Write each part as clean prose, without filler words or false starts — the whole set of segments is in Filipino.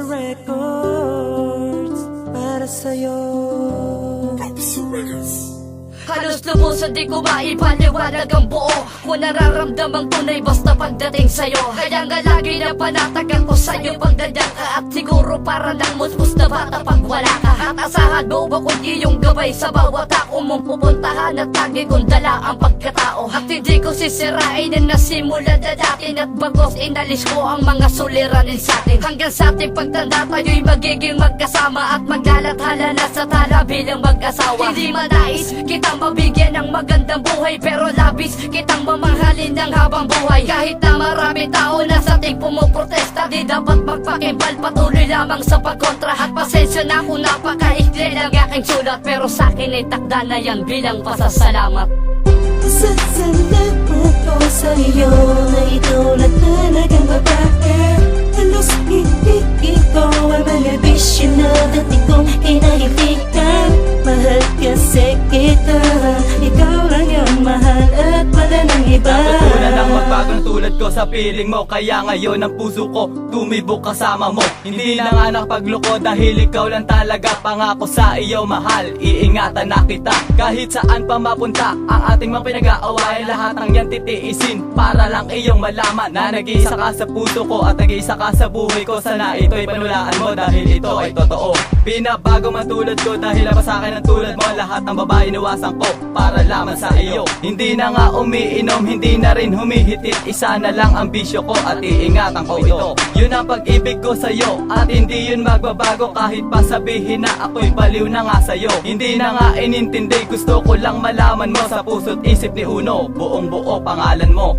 Records para sa'yo. Halos lubusan di ko maipaliwanag ang buo. Kung nararamdamang tunay basta pagdating sa'yo. Kaya nga lagi na panatagan ko sa'yo pagdadyan ka. At siguro para lang musmus na bata pag wala ka. At asahan mo ba kung iyong gabay sa bawat ako mong pupuntahan. At lagi kong dala ang pagkatao. At hindi ko sisirain na nasimula na datin. At bagos inalis ko ang mga suliranin sa'tin. Hanggang sa ating pagtanda tayo'y magiging magkasama. At maglalathala na sa tala bilang mag-asawa. Hindi manais kitang mabigyan ng magandang buhay, pero labis kitang mamahalin ng habang buhay. Kahit na marami tao na sa ating pumuprotesta, di dapat magpakimbal, patuloy lamang sa pagkontra. At pasensya na kung napakaikli lang aking sulat, pero sa akin ay takda na yan bilang pasasalamat. Pasasalamat ko sa iyo na ikaw na talagang babae. Halos hindi ikaw ang mga bisyo na dati kong kinaibigan. Mahal kasi kita, ikaw lang yung mahal at wala nang iba. Natutunan ang magbagong tulad ko sa piling mo. Kaya ngayon ang puso ko tumibok kasama mo. Hindi na nga nakapagloko dahil ikaw lang talaga. Pangako sa iyo mahal, iingatan na kita. Kahit saan pa mapunta ang ating mga pinag-aaway, lahat ng yan titiisin para lang iyong malaman na nag-iisa ka sa puso ko at nag-iisa ka sa buhay ko. Sana ito'y panulaan mo dahil ito ay totoo. Binabago man tulad ko dahil pa sa akin ang tulad mo. Lahat ng babae inuwasan ko para lamang sa iyo. Hindi na nga umiinom, hindi na rin humihitit. Isa na lang ang bisyo ko at iingatan ko ito. Yun ang pag-ibig ko sa'yo at hindi yun magbabago. Kahit pa sabihin na ako'y baliw na nga sa'yo. Hindi na nga inintindi, gusto ko lang malaman mo. Sa puso't isip ni Uno, buong buo pangalan mo.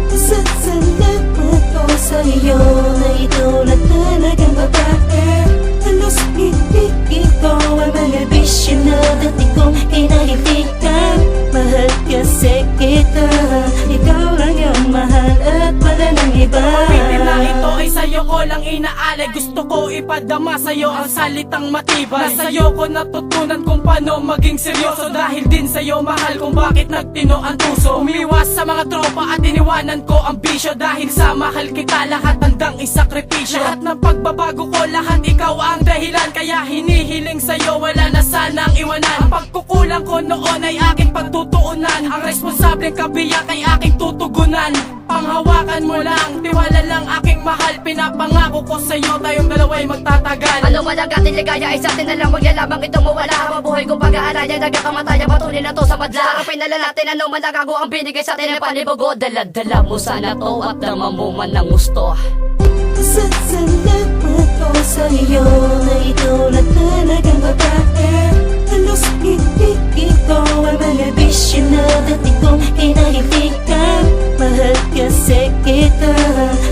Pasasalamat ko sa iyo na ikaw na talagang babae. Halos hindi ikaw ang mga bisyo na dati kong kinaibigan. Mahal kasi kita, ikaw lang yung mahal at wala nang iba. Pitin na ito ay sa'yo ko lang inaalay. Gusto ko ipadama sa'yo ang salitang matibay. Na sa'yo ko natutunan kung paano maging seryoso. Dahil din sa'yo mahal kung bakit nagtino ang puso. Umiwas sa mga tropa at iniwanan ko ang bisyo. Dahil sa mahal kita lahat handang isakripisyo. Lahat ng pagbabago ko lahat ikaw ang dahilan. Kaya hinihiling sa'yo wala na sanang iwanan. Ang pagkukulang ko noon ay aking pagtutuunan. Ang responsableng kabiyak ay aking tutugunan. Panghawakan mo lang, tiwala lang aking mahal. Pinapangako ko sa'yo tayong dalawa'y magtatagal. Ano man ang ating ligaya ay sa atin na lang. Huwag niya lamang itong mawala. Habang buhay kong pag-aalayan, nagkakamataya, patuloy na to sa madla. Harapin na lang natin ano man nagago ang binigay sa atin ng panibago. Dala-dala mo sana to at naman mo man ang gusto. Pasasalamat ko sa iyo na ikaw na talagang babae. Halos hindi ikaw ang mga bisyo na dati kong kinaibigan. Mahal kasi kita,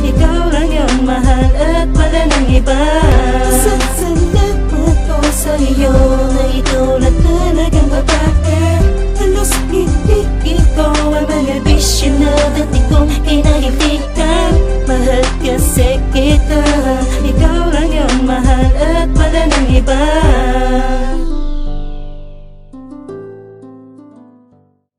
ikaw lang yung mahal at wala nang iba. Pasasalamat ko sa iyo na ikaw na talagang babae. Halos hindi ikaw ang mga bisyo na dati kong kinaibigan. Mahal kasi kita, ikaw lang yung mahal at wala nang iba.